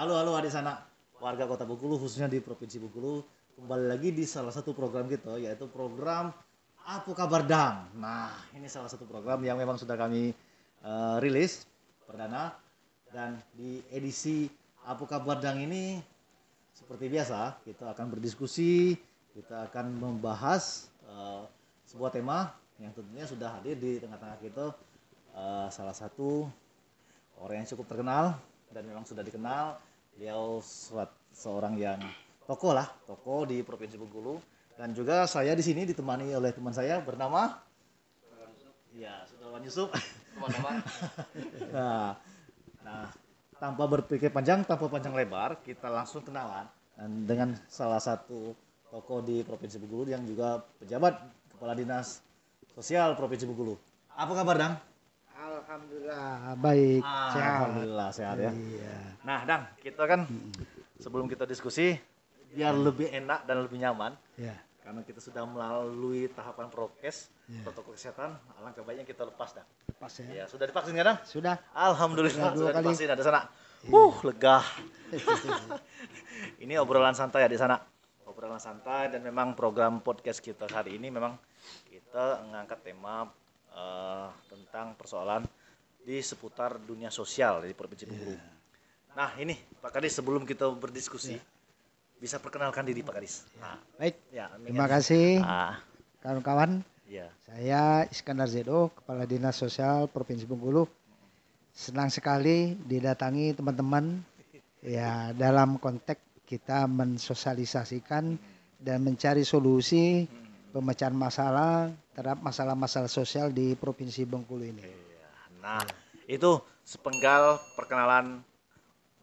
Halo adik sana, warga Kota Bengkulu khususnya di Provinsi Bengkulu. Kembali lagi di salah satu program kita, yaitu program Apa Kabar Dang. Nah, ini salah satu program yang memang sudah kami rilis perdana. Dan di edisi Apa Kabar Dang ini seperti biasa kita akan berdiskusi, kita akan membahas sebuah tema yang tentunya sudah hadir di tengah-tengah kita, salah satu orang yang cukup terkenal dan memang sudah dikenal. Beliau seorang yang tokoh di Provinsi Bengkulu, dan juga saya di sini ditemani oleh teman saya bernama ya Saudara Yusuf. Teman-teman. nah, nah, tanpa berpikir panjang, tanpa panjang lebar, kita langsung kenalan dengan salah satu tokoh di Provinsi Bengkulu yang juga pejabat Kepala Dinas Sosial Provinsi Bengkulu. Apa kabar, Dang? Alhamdulillah baik, sehat. Alhamdulillah sehat ya. Iya. Nah, Dang, kita kan sebelum kita diskusi biar lebih enak dan lebih nyaman, Ya. karena kita sudah melalui tahapan prokes, protokol kesehatan, alangkah baiknya kita lepas, Dang. Lepas ya. Ya, sudah divaksin kan, Dang? Sudah. Alhamdulillah Sudah 2 kali. divaksin ada sana. Lega. Ini obrolan santai ya di sana. Obrolan santai, dan memang program podcast kita hari ini memang kita mengangkat tema tentang persoalan di seputar dunia sosial di Provinsi Bengkulu. Nah, ini Pak Kadis, sebelum kita berdiskusi, bisa perkenalkan diri Pak Kadis. Nah, Baik. ya, Terima kasih Ah, kawan-kawan. ya. Saya Iskandar Zedo, Kepala Dinas Sosial Provinsi Bengkulu. Senang sekali didatangi teman-teman ya dalam konteks kita mensosialisasikan dan mencari solusi pemecahan masalah terhadap masalah-masalah sosial di Provinsi Bengkulu ini. Nah, itu sepenggal perkenalan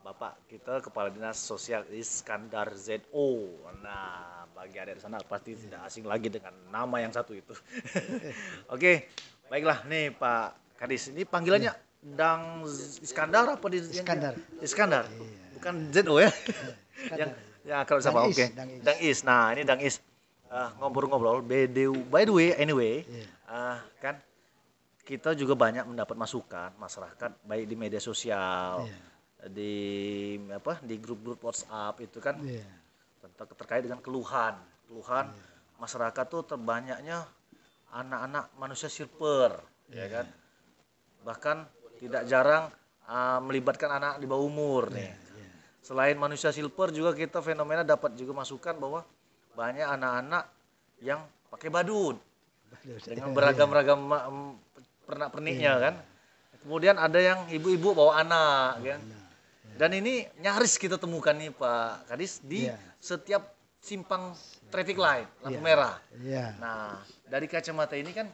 Bapak kita Kepala Dinas Sosial Iskandar ZO. Nah, bagi adik di sana pasti tidak asing lagi dengan nama yang satu itu. Oke, baiklah nih Pak Kadis. Ini panggilannya Dang Iskandar apa di Iskandar. Iskandar. Bukan ZO ya. Yang ya kalau sama Dang Is, oke. Dang Is. Dang Is. Nah, ini Dang Is. Ngobrol-ngobrol by the way anyway, kan kita juga banyak mendapat masukan masyarakat baik di media sosial, di di grup-grup WhatsApp itu kan, tentang terkait dengan keluhan masyarakat tuh terbanyaknya anak-anak manusia silver, ya kan, bahkan tidak jarang melibatkan anak di bawah umur nih. Selain manusia silver juga kita fenomena dapat juga masukan bahwa banyak anak-anak yang pakai badut dengan beragam-ragam pernak-perniknya kan. Kemudian ada yang ibu-ibu bawa anak kan. Dan ini nyaris kita temukan nih Pak Kadis di setiap simpang traffic light, lampu merah. Nah, dari kacamata ini kan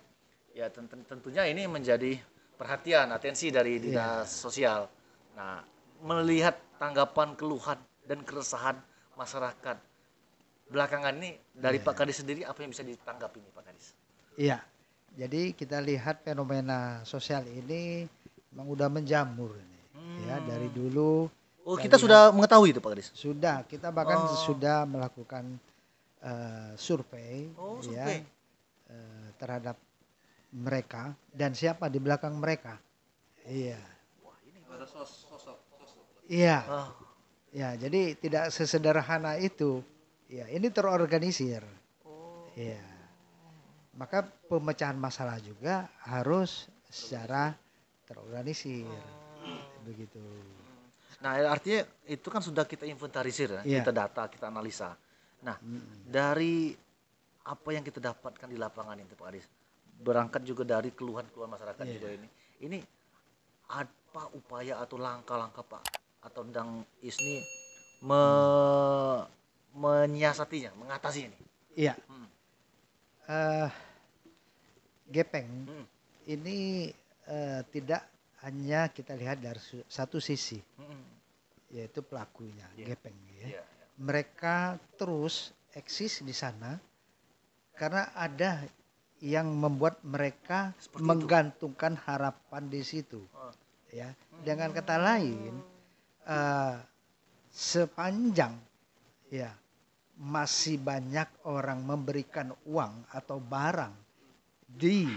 ya tentunya ini menjadi perhatian, atensi dari dinas sosial. Nah, melihat tanggapan, keluhan dan keresahan masyarakat belakangan ini dari Pak Kadis sendiri, apa yang bisa ditanggapi nih Pak Kadis? Iya, jadi kita lihat fenomena sosial ini memang udah menjamur ini. Ya, dari dulu. Oh, kita sudah mengetahui itu Pak Kadis? Sudah, kita bahkan sudah melakukan survei, survei. terhadap mereka dan siapa di belakang mereka. Iya. Wah, ini pada sosok. Iya. Ya, jadi tidak sesederhana itu. Ya, ini terorganisir. Ya. Maka pemecahan masalah juga harus secara terorganisir. Begitu. Nah, artinya itu kan sudah kita inventarisir ya, kita data, kita analisa. Nah, dari apa yang kita dapatkan di lapangan itu Pak Kadis, berangkat juga dari keluhan-keluhan masyarakat juga ini. Ini apa upaya atau langkah-langkah Pak atau Dang Is ini menyiasatinya, mengatasi ini? Iya. Gepeng ini tidak hanya kita lihat dari satu sisi, yaitu pelakunya, gepeng. Ya. Mereka terus eksis di sana karena ada yang membuat mereka menggantungkan harapan di situ. Ya, dengan kata lain, sepanjang masih banyak orang memberikan uang atau barang di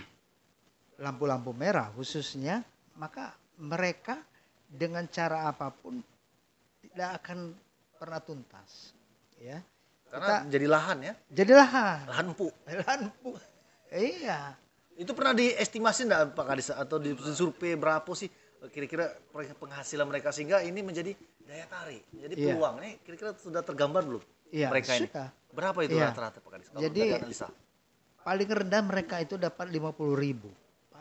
lampu-lampu merah khususnya, maka mereka dengan cara apapun tidak akan pernah tuntas. Ya. Karena jadi lahan ya. Jadi lahan. Lahan empuk. Lahan empuk. Iya. Itu pernah diestimasi enggak Pak Kadis atau di survei berapa sih kira-kira penghasilan mereka sehingga ini menjadi daya tarik, jadi peluang ini kira-kira sudah tergambar belum mereka sudah. ini? Berapa itu rata-rata Pak Kadis? Kalau jadi dari analisa. Paling rendah mereka itu dapat 50.000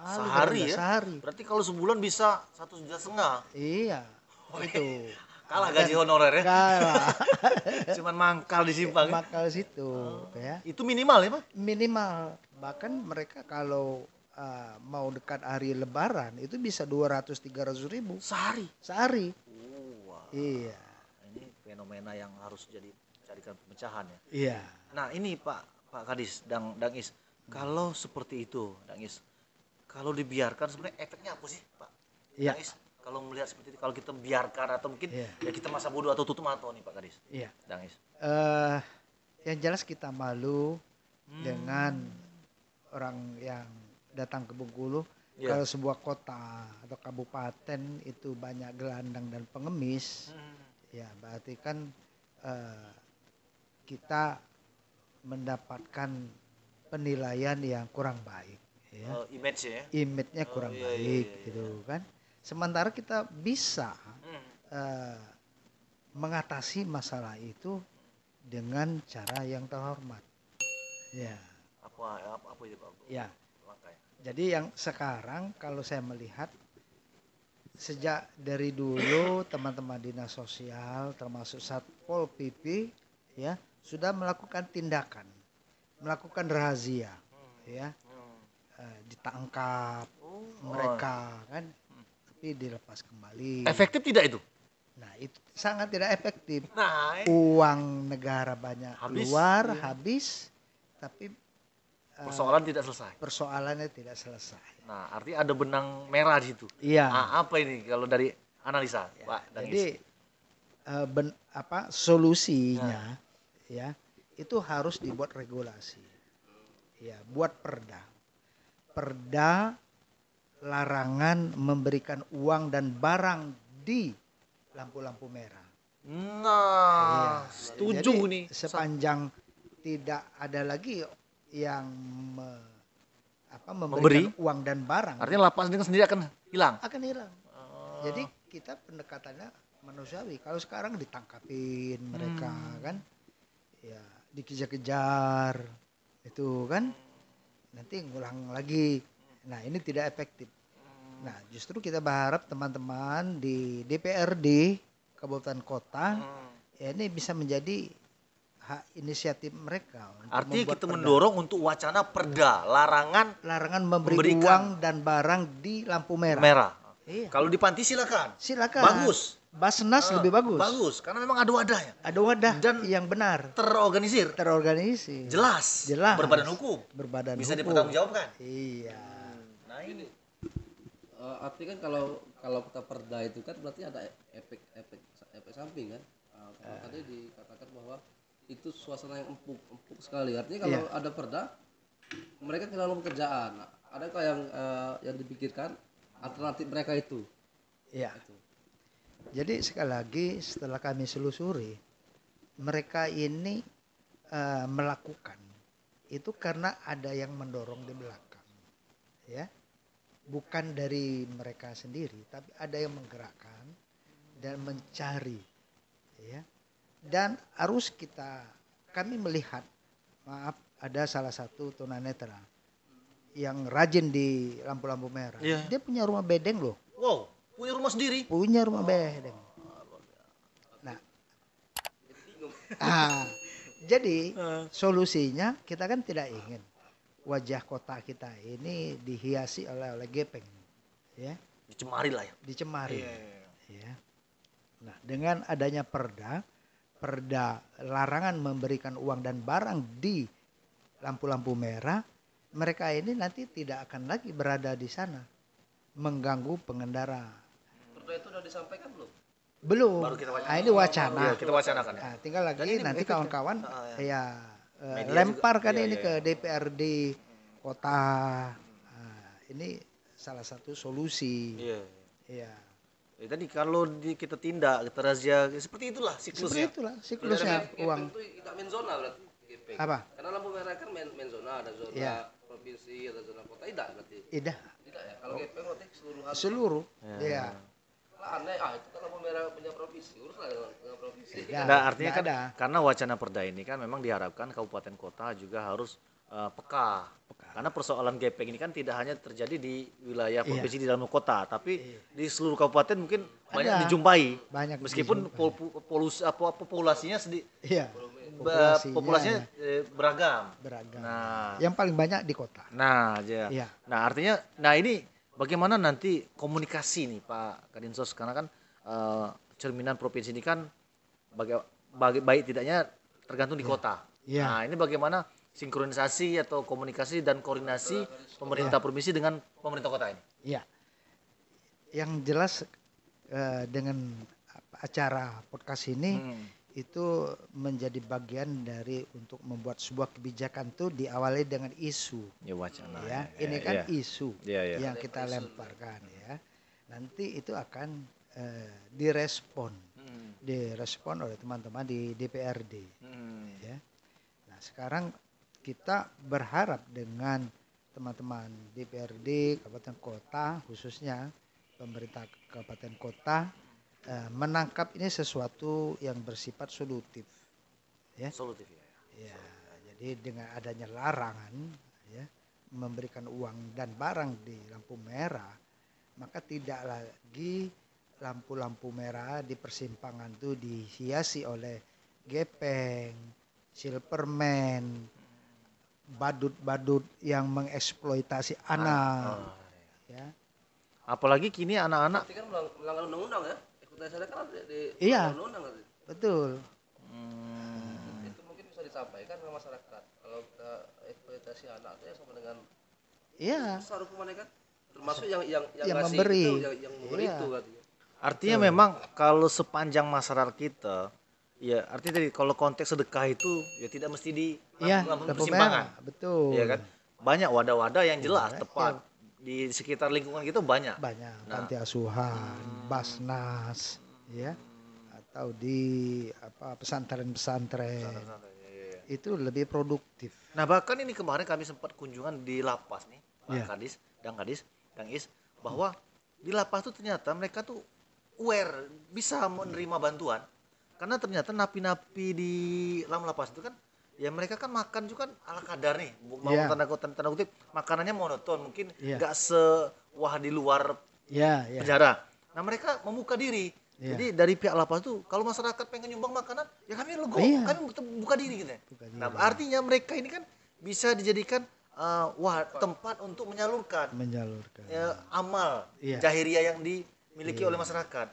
sehari ya? Sehari. Berarti kalau sebulan bisa 1,5 juta. Iya. Itu. Kalah gaji honorer ya? Kalah. Cuman mangkal di simpang. Mangkal situ. Ya. Itu minimal ya Pak? Minimal. Bahkan mereka kalau mau dekat hari Lebaran itu bisa 200-300 ribu. Sehari. Wow. Iya. Ini fenomena yang harus jadi carikan pemecahan ya. Iya. Nah ini Pak Kadis, Dang Is, kalau seperti itu, Dang Is, kalau dibiarkan sebenarnya efeknya apa sih, Pak? Iya. Dang Is, kalau melihat seperti itu, kalau kita biarkan atau mungkin ya kita masa bodoh atau tutup mata nih, Pak Kadis. Iya. Dang Is. Yang jelas kita malu dengan orang yang datang ke Bengkulu. Kalau sebuah kota atau kabupaten itu banyak gelandang dan pengemis, ya berarti kan kita mendapatkan penilaian yang kurang baik, ya. Image-nya kurang baik, gitu kan. Sementara kita bisa mengatasi masalah itu dengan cara yang terhormat. Ya. Apa itu Pak? Ya. Jadi yang sekarang kalau saya melihat sejak dari dulu teman-teman dinas sosial termasuk Satpol PP ya sudah melakukan tindakan, melakukan razia, ya, ditangkap mereka kan, tapi dilepas kembali. Efektif tidak itu? Nah itu sangat tidak efektif. Nah, uang negara banyak keluar, habis, tapi persoalan tidak selesai. Persoalannya tidak selesai. Nah artinya ada benang merah di situ. Iya. Nah, apa ini kalau dari analisa, ya, Pak? Jadi solusinya? Ya itu harus dibuat regulasi, ya buat perda larangan memberikan uang dan barang di lampu-lampu merah. Nah, setuju jadi, nih. Sepanjang tidak ada lagi yang memberikan uang dan barang. Artinya lapas dengan sendiri akan hilang. Akan hilang. Jadi kita pendekatannya manusiawi. Kalau sekarang ditangkapin mereka kan. Ya, dikejar-kejar itu kan nanti ngulang lagi. Nah ini tidak efektif. Nah justru kita berharap teman-teman di DPRD Kabupaten Kota ya ini bisa menjadi hak inisiatif mereka. Artinya kita mendorong untuk wacana perda larangan memberi uang dan barang di lampu merah. Iya. Kalau di panti silakan. Bagus. Basnas lebih bagus. Bagus, karena memang ada wadahnya. Ada wadah dan yang benar. Terorganisir. Jelas. Berbadan hukum. Bisa dipertanggungjawabkan. Iya. Nah ini. Artinya kan kalau kita perda itu kan berarti ada efek samping kan. Tadi dikatakan bahwa itu suasana yang empuk sekali. Artinya kalau ada perda, mereka kehilangan pekerjaan. Adakah yang dipikirkan alternatif mereka itu? Iya. Jadi sekali lagi setelah kami selusuri, mereka ini melakukan itu karena ada yang mendorong di belakang, ya, bukan dari mereka sendiri, tapi ada yang menggerakkan dan mencari, ya, dan harus kami melihat, maaf, ada salah satu tunanetra yang rajin di lampu-lampu merah, dia punya rumah bedeng loh. Wow. Punya rumah sendiri? Punya rumah bedeng. Nah, jadi solusinya kita kan tidak ingin wajah kota kita ini dihiasi oleh gepeng, ya. Dicemari lah ya. Dicemari. Ya. Nah, dengan adanya perda larangan memberikan uang dan barang di lampu-lampu merah, mereka ini nanti tidak akan lagi berada di sana mengganggu pengendara. Perda itu sudah disampaikan belum? Belum. Ini wacana. Kita wacanakan. Nah, tinggal lagi nanti kawan-kawan lempar kan ini ke DPRD kota. Ini salah satu solusi. Iya. Tadi kalau kita tindak, kita razia, seperti itulah Seperti siklusnya. itulah siklusnya uang. Gepeng itu tidak main zona berarti gepeng. Apa? Karena lampu merah kan main zona, ada zona Iya. provinsi, ada zona kota, tidak berarti. Tidak Tidak ya. Kalau gepeng berarti keseluruhan. seluruh. Ya. Lah aneh, itu kan lampu merah punya provinsi, uruslah dengan provinsi. Tidak. Nah, artinya Tidak kan ada. karena wacana perda ini kan memang diharapkan kabupaten kota juga harus peka. Karena persoalan gepeng ini kan tidak hanya terjadi di wilayah provinsi di dalam kota, tapi di seluruh kabupaten mungkin banyak Ada. dijumpai. Banyak Meskipun populasinya Iya. populasinya beragam. Beragam. Nah, Yang paling banyak di kota. nah, aja. Iya. Nah, artinya, nah ini bagaimana nanti komunikasi nih Pak Kadinsos, karena kan cerminan provinsi ini kan baik tidaknya tergantung di kota. Iya. Nah, ini bagaimana sinkronisasi atau komunikasi dan koordinasi pemerintah provinsi dengan pemerintah kota ini? Iya. Yang jelas dengan acara podcast ini itu menjadi bagian dari untuk membuat sebuah kebijakan tuh diawali dengan isu. Ya wacana. Ya, ini kan isu yang kita lemparkan ya. Nanti itu akan direspon oleh teman-teman di DPRD. Ya. Nah, sekarang kita berharap dengan teman-teman DPRD Kabupaten Kota, khususnya pemerintah Kabupaten Kota, menangkap ini sesuatu yang bersifat solutif. Ya. Solutif Ya, jadi dengan adanya larangan ya memberikan uang dan barang di lampu merah, maka tidak lagi lampu-lampu merah di persimpangan itu dihiasi oleh gepeng, silverman, badut-badut yang mengeksploitasi anak. Ya. Apalagi kini anak-anak. Berarti kan melanggar undang-undang ya. Eksploitasi kan ada di Iya. undang-undang kan. Betul. Itu mungkin bisa disampaikan ke masyarakat. Kalau kita eksploitasi anak itu ya sama dengan Iya. besar hukumannya kan. Termasuk yang ngasih memberi. itu, yang memberi Iya. itu katanya. Artinya memang kalau sepanjang masyarakat kita, ya artinya tadi kalau konteks sedekah itu ya tidak mesti di lampu persimpangan. Betul. Ya kan? Banyak wadah-wadah yang jelas tepat di sekitar lingkungan kita banyak. Banyak panti asuhan, Basnas, ya, atau di pesantren-pesantren. Itu lebih produktif. Nah, bahkan ini kemarin kami sempat kunjungan di lapas nih, Pak Kadis, Kang Is, bahwa di lapas itu ternyata mereka tuh aware, bisa menerima bantuan. Karena ternyata napi-napi di dalam lapas itu kan ya mereka kan makan juga kan ala kadar nih, mau tanda kutip makanannya monoton, mungkin nggak sewah di luar penjara. Nah mereka membuka diri, jadi dari pihak lapas tuh kalau masyarakat pengen nyumbang makanan, ya kami kami buka diri gitu. Nah artinya mereka ini kan bisa dijadikan tempat untuk menyalurkan amal jahiriah yang dimiliki oleh masyarakat.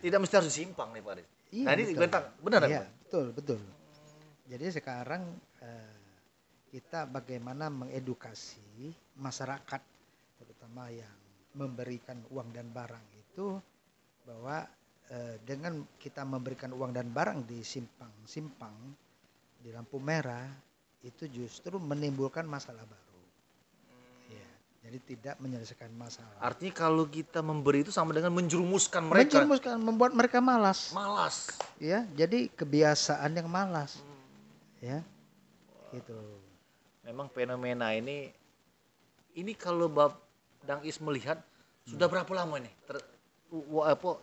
Tidak mesti harus simpang nih Pak Adis. Nah ini benar Iya, betul. Jadi sekarang kita bagaimana mengedukasi masyarakat, terutama yang memberikan uang dan barang itu, bahwa dengan kita memberikan uang dan barang di simpang-simpang, di lampu merah, itu justru menimbulkan masalah baru. Ya, jadi tidak menyelesaikan masalah. Artinya kalau kita memberi itu sama dengan menjerumuskan mereka. Membuat mereka malas. Ya, jadi kebiasaan yang malas. Ya, gitu. Memang fenomena ini kalau Dang Is melihat sudah berapa lama nih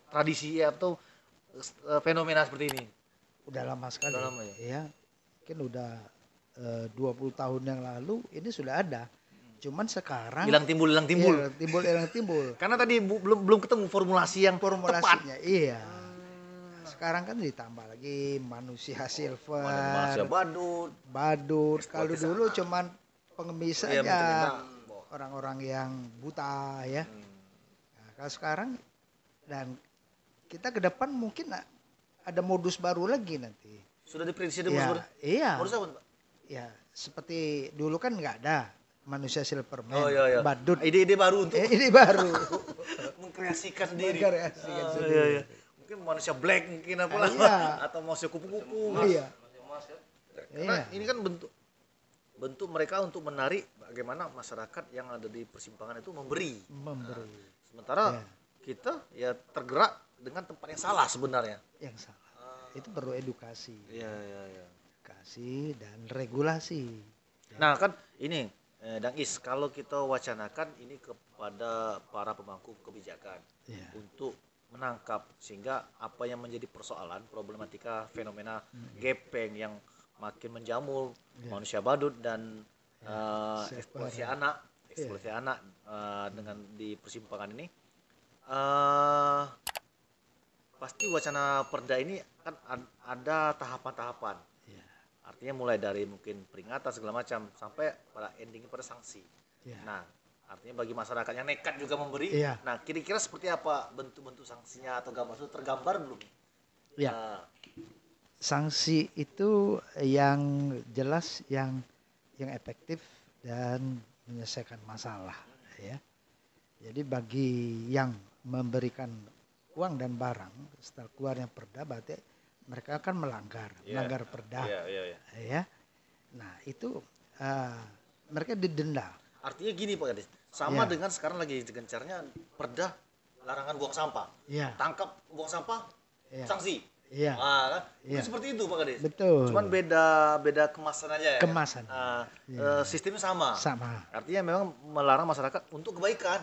tradisi atau fenomena seperti ini? Udah lama sekali. Udah lama ya. Mungkin udah 20 tahun yang lalu ini sudah ada. Cuman sekarang hilang timbul. Karena tadi belum ketemu formulasi yang formulasinya. tepat. Iya. Sekarang kan ditambah lagi manusia silver, manusia badut. Kalau dulu cuman pengemis aja, orang-orang yang buta ya. Nah, kalau sekarang dan kita ke depan mungkin ada modus baru lagi nanti. Sudah diprediksi modus baru? Iya. Modus apa, Pak? Ya, seperti dulu kan nggak ada manusia silverman, badut. Ide baru untuk ide baru. mengkreasikan sendiri. Mungkin manusia black mungkin atau manusia kupu-kupu. Iya. Karena ini kan bentuk mereka untuk menarik bagaimana masyarakat yang ada di persimpangan itu memberi. Sementara kita ya tergerak dengan tempat yang salah sebenarnya. Yang salah. Itu perlu edukasi. Iya, iya, iya. Edukasi dan regulasi. Nah kan ini Dang Is, kalau kita wacanakan ini kepada para pemangku kebijakan Ya. untuk menangkap sehingga apa yang menjadi persoalan problematika fenomena gepeng yang makin menjamur manusia badut dan eksploitasi anak dengan di persimpangan ini pasti wacana perda ini kan ada tahapan-tahapan. Ya. Artinya mulai dari mungkin peringatan segala macam sampai pada endingnya pada sanksi. Ya. Nah, artinya bagi masyarakat yang nekat juga memberi. Iya. Nah, kira-kira seperti apa bentuk-bentuk sanksinya atau gambar itu tergambar belum? Ya. Nah, Sanksi itu yang jelas, yang efektif dan menyelesaikan masalah, ya. Jadi bagi yang memberikan uang dan barang setelah keluarnya perda, berarti mereka akan melanggar perda, ya. Nah itu mereka didenda. artinya gini Pak Gadis, sama dengan sekarang lagi gencarnya perda larangan buang sampah. Ya. Tangkap buang sampah, sanksi. Iya. Kan? Itu seperti itu Pak Gadis. Betul. Cuman beda kemasan aja ya. Kemasan. Sistemnya sama. Sama. Artinya memang melarang masyarakat untuk kebaikan.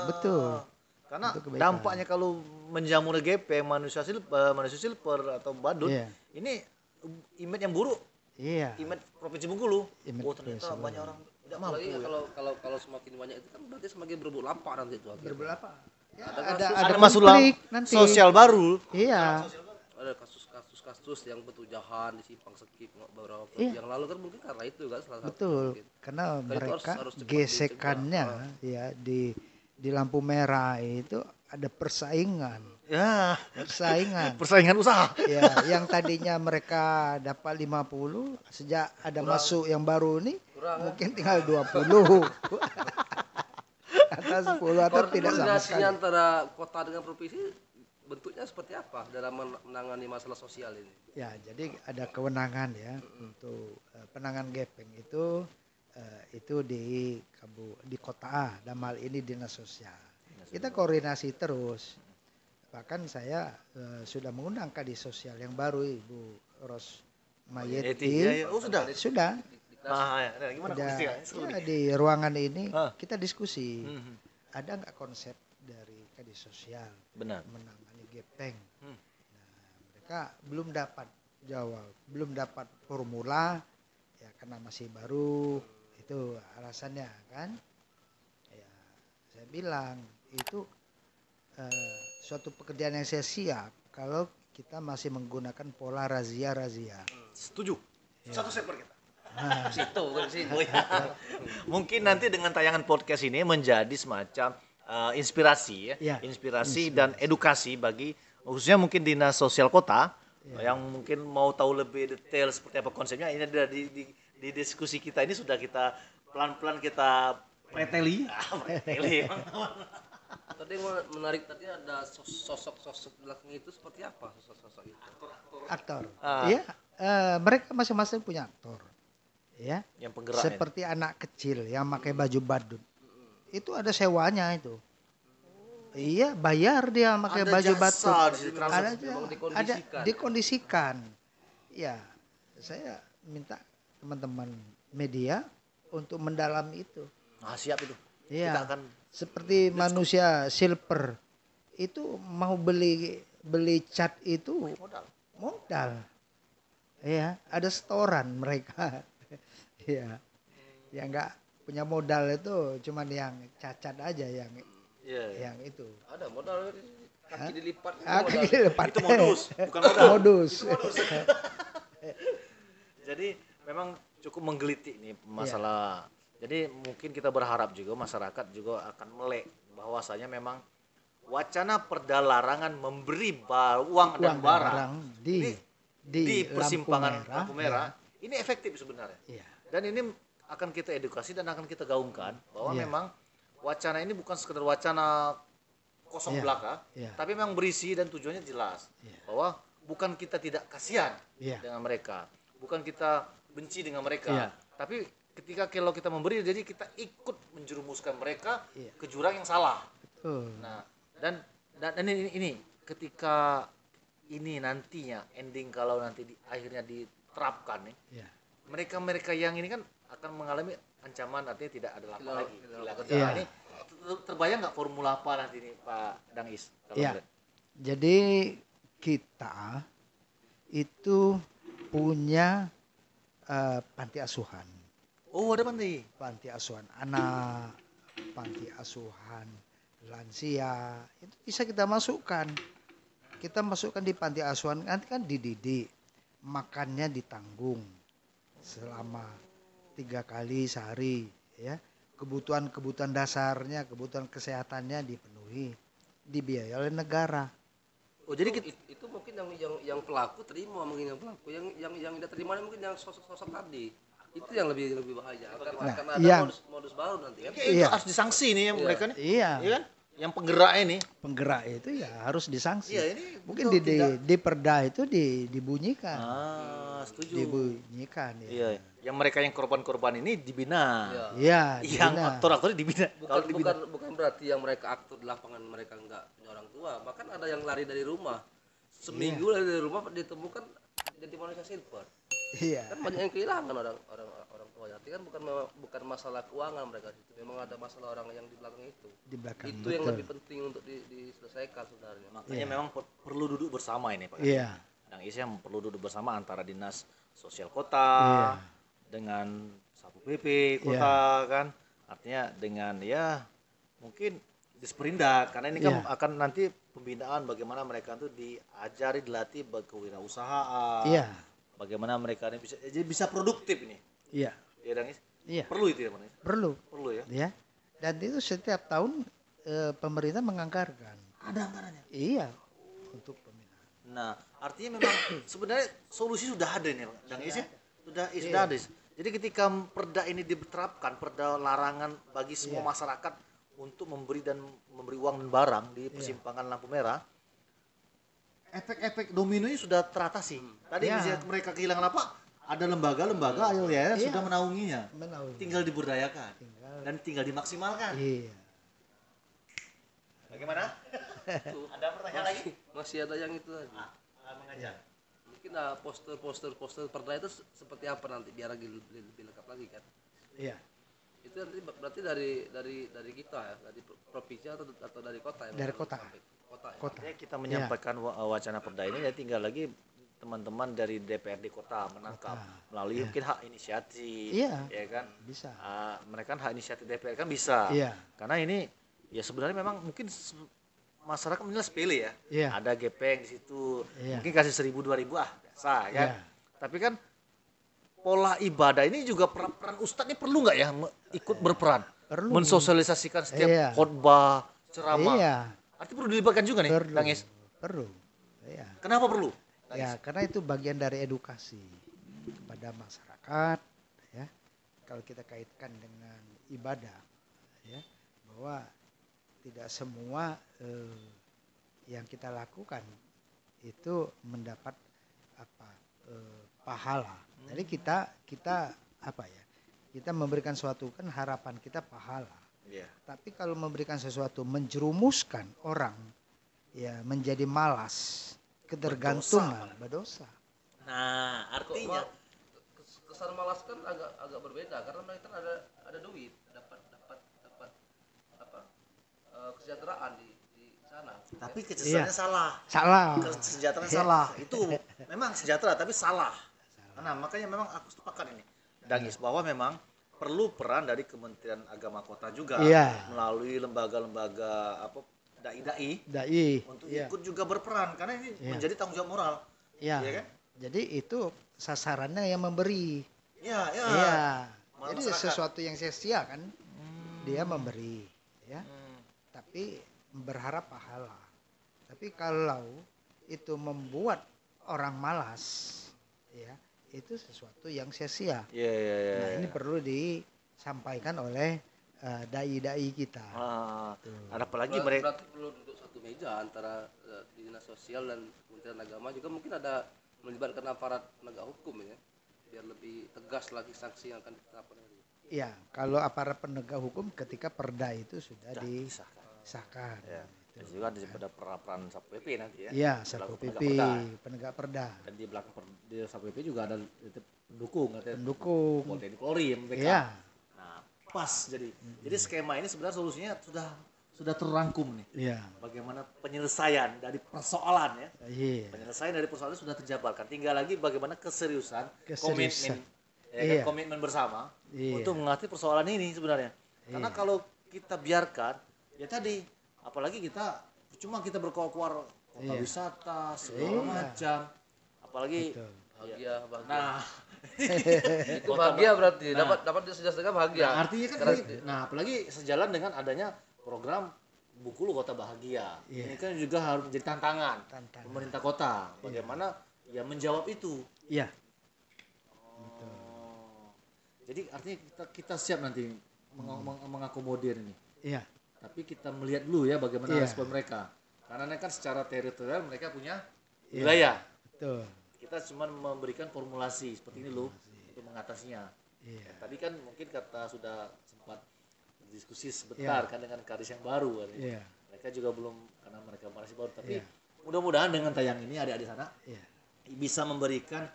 Betul. Karena Untuk kebaikan. dampaknya kalau menjamur gepeng manusia silver atau badut, ini image yang buruk. Iya. Image Provinsi Bengkulu. Image Ternyata Provinsi banyak orang tidak mampu. Apalagi Ya. kalau semakin banyak itu kan berarti semakin berebut lapar nanti itu akhirnya. Berapa? Ya, Ada masalah konflik nanti. sosial baru. Iya. Ada kasus-kasus yang petujahan di Simpang Sekip beberapa yang lalu kan mungkin karena itu kan salah satu. Betul. Mungkin. Karena Dan itu mereka harus cepat gesekannya ya di lampu merah itu ada persaingan. Ya, persaingan usaha. Ya, yang tadinya mereka dapat 50, sejak ada masuk yang baru ini mungkin tinggal 20. Atas 10 atau tidak sama sekali. Koordinasinya antara kota dengan provinsi bentuknya seperti apa dalam menangani masalah sosial ini? Ya, jadi ada kewenangan ya untuk penanganan gepeng itu di kota A, dalam hal ini dinas sosial. Kita koordinasi terus. Bahkan saya sudah mengundang kadis sosial yang baru Ibu Ros Mayeti. Oh sudah. Sudah. Gimana Ya, di ruangan ini kita diskusi. Ada nggak konsep dari kadis sosial menangani gepeng? Nah, mereka belum dapat jawab, belum dapat formula ya karena masih baru, itu alasannya kan. Ya, saya bilang itu suatu pekerjaan yang saya siap kalau kita masih menggunakan pola razia. Setuju. Satu segmen kita. Situ. Mungkin nanti dengan tayangan podcast ini menjadi semacam inspirasi inspirasi dan edukasi bagi khususnya mungkin dinas sosial kota yang mungkin mau tahu lebih detail seperti apa konsepnya. Ini ada di diskusi kita ini sudah kita pelan-pelan kita preteli. Tadi yang menarik tadi ada sosok belakang itu seperti apa sosok itu? Aktor. Iya, mereka masing-masing punya aktor. Ya. Yang penggerak. Seperti anak kecil yang pakai baju badut. Itu ada sewanya itu. Iya, bayar dia pakai baju badut. Ada dikondisikan. Ya, saya minta teman-teman media untuk mendalami itu. Siap itu. Iya. Kita akan seperti manusia silver itu mau beli cat itu modal. Ya, ada setoran mereka. Ya. Yang enggak punya modal itu cuman yang cacat aja yang itu. Ada modal kaki dilipat. Kaki dilipat. Itu modus, bukan modal. Modus. Jadi memang cukup menggelitik nih masalah. Jadi mungkin kita berharap juga masyarakat juga akan melek bahwasanya memang wacana perda larangan memberi uang dan barang di persimpangan lampu merah ini efektif sebenarnya. Dan ini akan kita edukasi dan akan kita gaungkan bahwa memang wacana ini bukan sekedar wacana kosong belaka, tapi memang berisi dan tujuannya jelas. Bahwa bukan kita tidak kasihan dengan mereka, bukan kita benci dengan mereka, tapi ketika kalau kita memberi, jadi kita ikut menjerumuskan mereka ke jurang yang salah. Nah, Dan ini ketika ini nantinya ending kalau nanti akhirnya diterapkan nih, Iya. mereka yang ini kan akan mengalami ancaman, artinya tidak ada lapak lagi. Iya. Ini terbayang nggak formula apa nanti nih Pak Dangis? Kalau Iya. melihat? Jadi kita itu punya panti asuhan. Oh, ada panti. Panti asuhan anak, panti asuhan lansia, itu bisa kita masukkan. Kita masukkan di panti asuhan, nanti kan dididik, makannya ditanggung selama 3 kali sehari, ya. Kebutuhan dasarnya, kebutuhan kesehatannya dipenuhi, dibiayai oleh negara. Oh, jadi itu mungkin yang pelaku terima, mungkin yang pelaku yang tidak terima mungkin yang sosok tadi itu yang lebih bahaya karena ada modus baru nanti kan. itu harus disanksi nih yang mereka nih. Iya. Iya kan? Yang penggerak ini. Penggerak itu ya harus disanksi. Iya, ini mungkin betul, di perda itu dibunyikan. Setuju. Dibunyikan ya. Iya, yang mereka yang korban-korban ini dibina. Iya, Yang dibina. aktor-aktor dibina. Kalau dibina. Bukan berarti yang mereka aktor di lapangan mereka enggak punya orang tua, bahkan ada yang lari dari rumah seminggu lari dari rumah ditemukan jadi manusia silver. Iya. Kan banyak yang kehilangan orang tua yati kan bukan masalah keuangan mereka itu, memang ada masalah orang yang di belakang itu. Di belakang. Itu yang lebih penting untuk diselesaikan sebenarnya. Makanya memang perlu duduk bersama ini Pak. Iya. Dang Is yang perlu duduk bersama antara dinas sosial kota dengan Satpol PP kota kan. Artinya dengan ya mungkin disperindak karena ini kan akan nanti pembinaan bagaimana mereka itu diajari, dilatih berkewirausahaan. Iya. Bagaimana mereka ini bisa produktif ini. Iya. Ya Dang Is? Iya. Perlu itu ya Pak? Perlu. Perlu ya. Ya. Dan itu setiap tahun pemerintah menganggarkan. Ada anggarannya. Iya. Untuk pembinaan. Nah, artinya memang sebenarnya solusi sudah ada nih, Pak. Dang Is ya? Sudah ada. Jadi ketika perda ini diterapkan, perda larangan bagi semua masyarakat untuk memberi uang dan barang di persimpangan lampu merah, efek-efek dominonya sudah teratasi. Tadi misalnya mereka kehilangan apa? Ada lembaga-lembaga ya sudah menaunginya. Tinggal diberdayakan dan tinggal dimaksimalkan. Iya. Bagaimana? Ada pertanyaan lagi? Masih ada yang itu lagi. Mengajar. Mungkin poster perda itu seperti apa nanti biar lebih lengkap lagi kan? Iya. Itu nanti berarti dari kita ya, dari provinsi atau dari kota ya? Dari kota. Kota ya. Kota. Artinya kita menyampaikan wacana perda ini ya tinggal lagi teman-teman dari DPRD kota menangkap melalui mungkin hak inisiatif, ya kan? Bisa. Mereka kan hak inisiatif DPR kan bisa. Iya. Karena ini ya sebenarnya memang mungkin masyarakat menilai sepele ya. Iya. Ada gepeng di situ, Iya. mungkin kasih 1.000 2.000 biasa kan. Iya. Tapi kan pola ibadah ini juga peran ustadz ini perlu nggak ya ikut berperan? Perlu. Mensosialisasikan setiap Iya. khotbah, ceramah. Iya. Artinya perlu dilibatkan juga nih, Perlu. Dang Is. Perlu. Iya. Kenapa perlu? Ya, karena itu bagian dari edukasi kepada masyarakat, ya. Kalau kita kaitkan dengan ibadah, ya, bahwa tidak semua yang kita lakukan itu mendapat pahala. Jadi kita apa ya? Kita memberikan sesuatu kan harapan kita pahala. Iya. Tapi kalau memberikan sesuatu menjerumuskan orang ya menjadi malas, ketergantungan, berdosa. Nah, artinya Kesan malas kan agak berbeda karena mereka ada duit, dapat apa kesejahteraan di sana. tapi kesesatannya salah. Salah. Kesejahteraan salah. Itu memang sejahtera tapi salah. Nah, makanya memang aku sepakat ini. Dangis bahwa memang perlu peran dari Kementerian Agama Kota juga melalui lembaga-lembaga dai untuk ikut juga berperan karena ini menjadi tanggung jawab moral. Iya. Iya kan? Jadi itu sasarannya yang memberi. Iya. Jadi sesuatu yang sia-sia kan dia memberi, ya. Tapi berharap pahala. Tapi kalau itu membuat orang malas, ya, itu sesuatu yang sia-sia. Iya. Nah, ini perlu disampaikan oleh dai-dai kita. Ada apalagi mereka Berarti perlu duduk satu meja antara dinas sosial dan Kementerian Agama juga mungkin ada melibatkan aparat penegak hukum ya biar lebih tegas lagi sanksi yang akan ditetapkan. Ya, kalau aparat penegak hukum ketika perda itu sudah disahkan. Ya. Itu Dan juga ada peran Satpol PP nanti ya. Iya, Satpol Selaku PP, penegak perda. Dan di belakang di Satpol PP juga ada pendukung, Pendukung. Polri, Polri yang backup. Iya. Nah, pas jadi skema ini sebenarnya solusinya sudah terrangkum nih. Iya. Bagaimana penyelesaian dari persoalan ya. Iya. Penyelesaian dari persoalan sudah terjabarkan. Tinggal lagi bagaimana keseriusan. Keseriusan. Komitmen, ya kan, komitmen bersama untuk mengatasi persoalan ini sebenarnya. Karena kalau kita biarkan, ya tadi, apalagi cuma kita berkoar-koar kota wisata segala macam, apalagi bahagia. Nah, Itu bahagia berarti dapat disejahterakan bahagia. nah, artinya kan apalagi sejalan dengan adanya program Bengkulu Kota Bahagia. Ini kan juga harus menjadi tantangan pemerintah kota. Bagaimana ya menjawab itu. Iya. Jadi artinya kita siap nanti mengakomodir ini. Iya. Tapi kita melihat dulu ya bagaimana respon mereka. Karena kan secara teritorial mereka punya wilayah. Betul. Kita cuma memberikan formulasi seperti ini loh untuk mengatasinya. Iya. Tadi kan mungkin sudah sempat diskusi sebentar kan dengan kadis yang baru kan. Iya. Mereka juga belum, karena mereka masih baru, tapi mudah-mudahan dengan tayang ini adik-adik sana bisa memberikan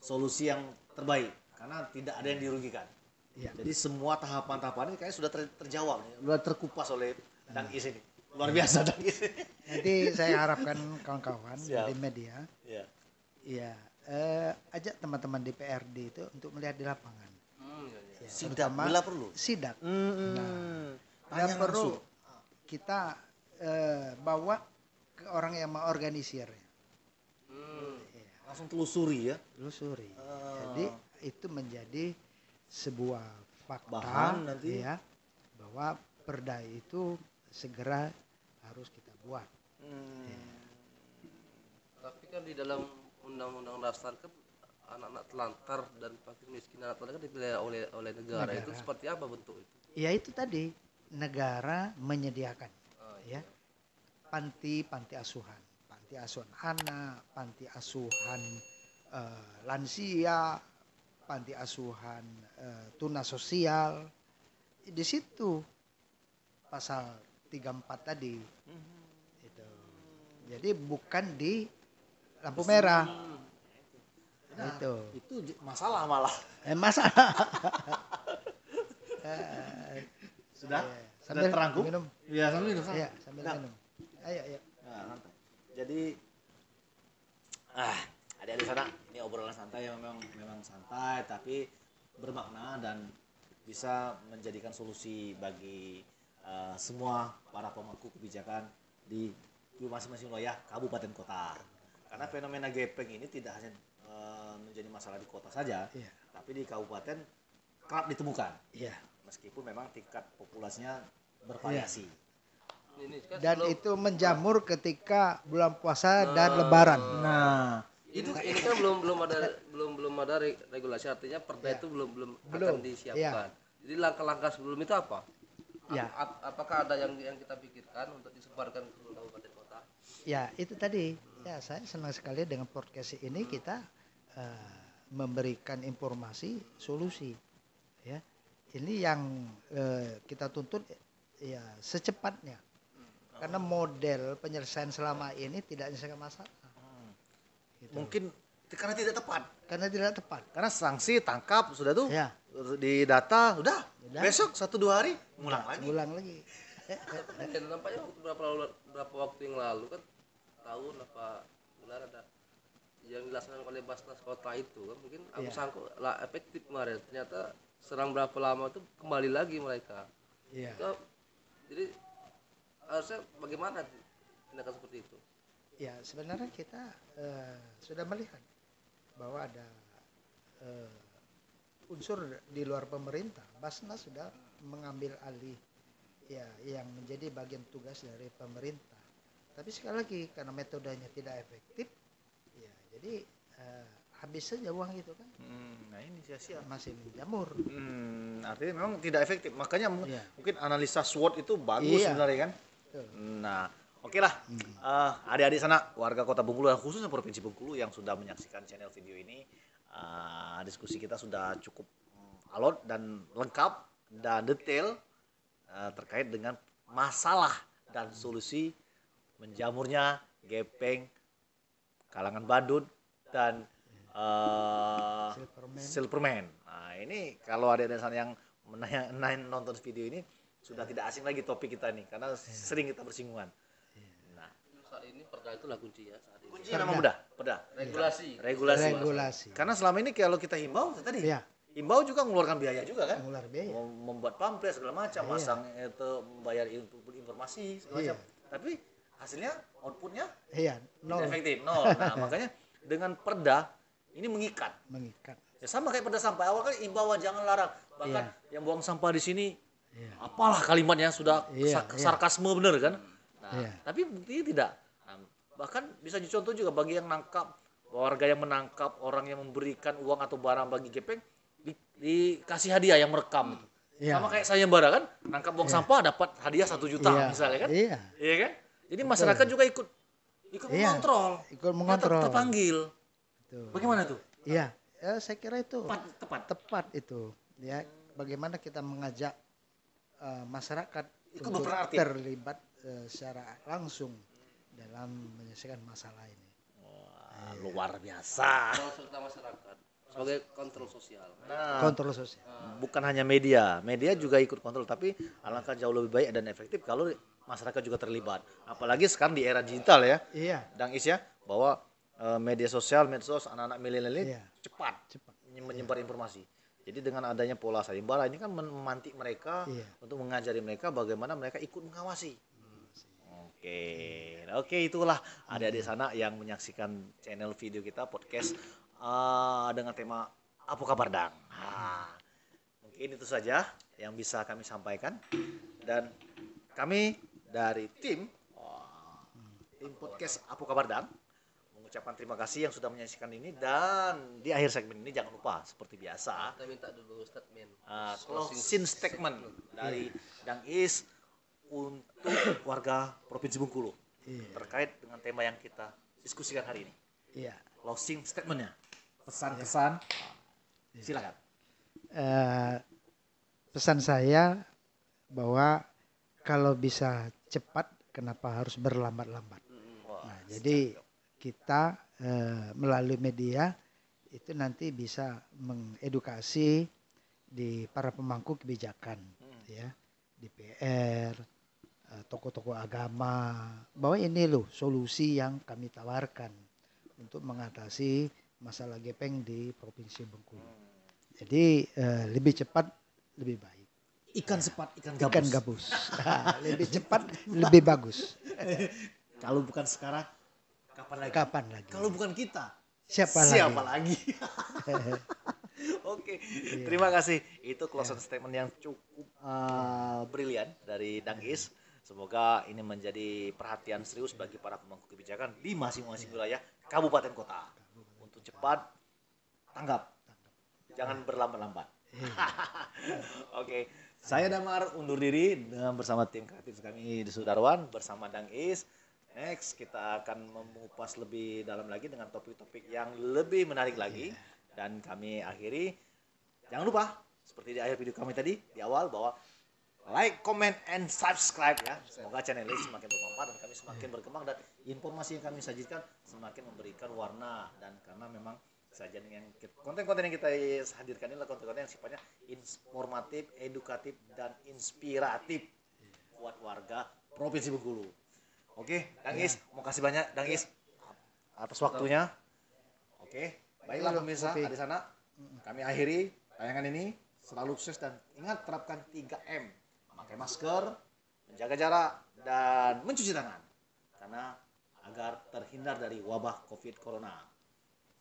solusi yang terbaik karena tidak ada yang dirugikan. Iya. Jadi semua tahapan-tahapan ini kayaknya sudah terjawab, sudah terkupas oleh Dangkis ini. Luar biasa Dangkis ini. Nanti saya harapkan kawan-kawan di media, ajak teman-teman di PRD itu untuk melihat di lapangan. Sidak bila perlu. Sidak. Bila perlu kita bawa ke orang yang mengorganisir. Langsung telusuri ya. Telusuri. Jadi itu menjadi sebuah fakta bahan nanti ya bahwa perda itu segera harus kita buat. Tapi kan di dalam undang-undang dasar kan anak-anak telantar dan fakir miskin anak telantar kan dipilih oleh negara. Itu seperti apa bentuk itu? Ya itu tadi negara menyediakan ya panti asuhan anak, panti asuhan lansia, panti asuhan tunas sosial. Di situ pasal 34 tadi. Itu. Jadi bukan di lampu merah. Nah, itu masalah malah. Masalah. Sudah? Sambil terangkum? minum. Iya, sambil minum. Iya, sambil minum. Ayo. Nah, jadi adik-adik sana, ini obrolan santai yang memang santai tapi bermakna dan bisa menjadikan solusi bagi semua para pemangku kebijakan di masing-masing wilayah kabupaten kota. Karena fenomena gepeng ini tidak hanya menjadi masalah di kota saja, tapi di kabupaten kerap ditemukan. Meskipun memang tingkat populasinya bervariasi. Dan itu menjamur ketika bulan puasa dan lebaran. Nah, ini kan belum ada regulasi, artinya perda itu belum akan disiapkan. Jadi langkah-langkah sebelum itu apa? Apakah ada yang kita pikirkan untuk disebarkan ke kabupaten kota? Ya, itu tadi. Ya, saya senang sekali dengan podcast ini kita memberikan informasi solusi. Ya. Ini yang kita tuntut ya secepatnya. Karena model penyelesaian selama ini tidak menyelesaikan masalah. Gitu. Mungkin karena tidak tepat. Karena sanksi tangkap sudah tuh di data sudah. Besok 1-2 hari ngulang lagi. Dan nampaknya beberapa waktu yang lalu kan tahun apa bulan ada yang dilaksanakan oleh Basnas Kota itu kan mungkin aku sangka lah efektif kemarin, ternyata serang berapa lama itu kembali lagi mereka. Jadi harusnya bagaimana tindakan seperti itu? Ya sebenarnya kita sudah melihat bahwa ada unsur di luar pemerintah. Basnas sudah mengambil alih ya yang menjadi bagian tugas dari pemerintah. Tapi sekali lagi karena metodenya tidak efektif, ya jadi habis saja uang itu kan. Nah ini sia-sia. Masih menjamur. Artinya memang tidak efektif. Makanya mungkin analisa SWOT itu bagus sebenarnya kan. Nah, oke lah. Adik-adik sana, warga Kota Bengkulu dan khususnya Provinsi Bengkulu yang sudah menyaksikan channel video ini, diskusi kita sudah cukup alot dan lengkap dan detail terkait dengan masalah dan solusi menjamurnya gepeng kalangan badut dan Silverman. Nah, ini kalau ada sana yang nonton video ini sudah tidak asing lagi topik kita nih karena sering kita bersinggungan. Nah, Saat ini perda itulah kunci ya saat ini. kunci memang mudah. Regulasi. Karena selama ini kalau kita himbau tadi, Iya. himbau juga mengeluarkan biaya juga kan, Mengular biaya. membuat pamflet segala macam, masang itu membayar informasi segala macam. Tapi hasilnya outputnya Iya, tidak efektif, nol. Nah, makanya dengan perda ini mengikat. Ya sama kayak perda sampah awal kan imbauan jangan larang. Bahkan yang buang sampah di sini apalah kalimatnya sudah sarkasme bener kan. Nah, tapi buktinya tidak. Nah, bahkan bisa dicontoh juga bagi yang nangkap, warga yang menangkap orang yang memberikan uang atau barang bagi gepeng dikasih hadiah yang merekam itu. Sama kayak sayembara kan, nangkap buang sampah dapat hadiah 1 juta misalnya kan. Iya kan? Jadi masyarakat juga ikut mengontrol. Ikut mengontrol. Terpanggil. Betul. Bagaimana tuh? Iya, saya kira itu Tepat. itu. Ya, bagaimana kita mengajak masyarakat Ikut untuk berperan aktif. terlibat secara langsung dalam menyelesaikan masalah ini. Wah, luar biasa. Peran serta masyarakat sebagai kontrol sosial. Nah, Kontrol sosial. bukan hanya media juga ikut kontrol, tapi alangkah jauh lebih baik dan efektif kalau masyarakat juga terlibat. Apalagi sekarang di era digital ya, Iya, Dang Is ya, bahwa media sosial, medsos, anak-anak milenial ini cepat menyebar informasi. Jadi dengan adanya pola sayembara ini kan memantik mereka untuk mengajari mereka bagaimana mereka ikut mengawasi. Oke, itulah adik-adik sana yang menyaksikan channel video kita podcast dengan tema Apa Kabar Dang. Nah, mungkin itu saja yang bisa kami sampaikan dan kami dari tim podcast Apa Kabar Dang mengucapkan terima kasih yang sudah menyaksikan ini dan di akhir segmen ini jangan lupa seperti biasa Kita minta dulu statement. closing statement dari Dang Is untuk warga Provinsi Bengkulu terkait dengan tema yang kita diskusikan hari ini. iya. Closing statementnya, pesan-kesan, silakan. Pesan saya bahwa kalau bisa cepat, kenapa harus berlambat-lambat? Nah, jadi kita melalui media itu nanti bisa mengedukasi di para pemangku kebijakan, ya, DPR, tokoh-tokoh agama, bahwa ini loh solusi yang kami tawarkan untuk mengatasi masalah gepeng di Provinsi Bengkulu. Jadi lebih cepat lebih baik. Ikan cepat, ikan Gabus. Lebih cepat lebih bagus. Kalau bukan sekarang, kapan lagi? Kalau bukan kita, Siapa lagi? Oke, terima kasih. Itu closing statement yang cukup brilian dari Dang Is. Semoga ini menjadi perhatian serius bagi para pemangku kebijakan di masing-masing wilayah kabupaten kota untuk cepat tanggap, jangan berlambat-lambat. Oke, saya Damar undur diri dengan bersama tim kreatif kami di Sudarwan bersama Dang Is. Next kita akan mengupas lebih dalam lagi dengan topik-topik yang lebih menarik lagi dan kami akhiri. Jangan lupa seperti di akhir video kami tadi di awal bahwa like, comment, and subscribe ya. Semoga channel ini semakin bermanfaat dan kami semakin berkembang dan informasi yang kami sajikan semakin memberikan warna dan karena memang sajian yang konten-konten yang kita hadirkan ini adalah konten-konten yang sifatnya informatif, edukatif, dan inspiratif buat warga Provinsi Bengkulu. Oke, Dang Is, mau kasih banyak Dang Is atas waktunya. Oke, baiklah pemirsa di sana. Kami akhiri tayangan ini. Selalu sukses dan ingat terapkan 3M. Memakai masker, menjaga jarak, dan mencuci tangan. Karena agar terhindar dari wabah COVID Corona.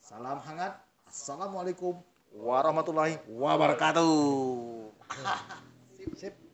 Salam hangat. Assalamualaikum warahmatullahi wabarakatuh. Sip.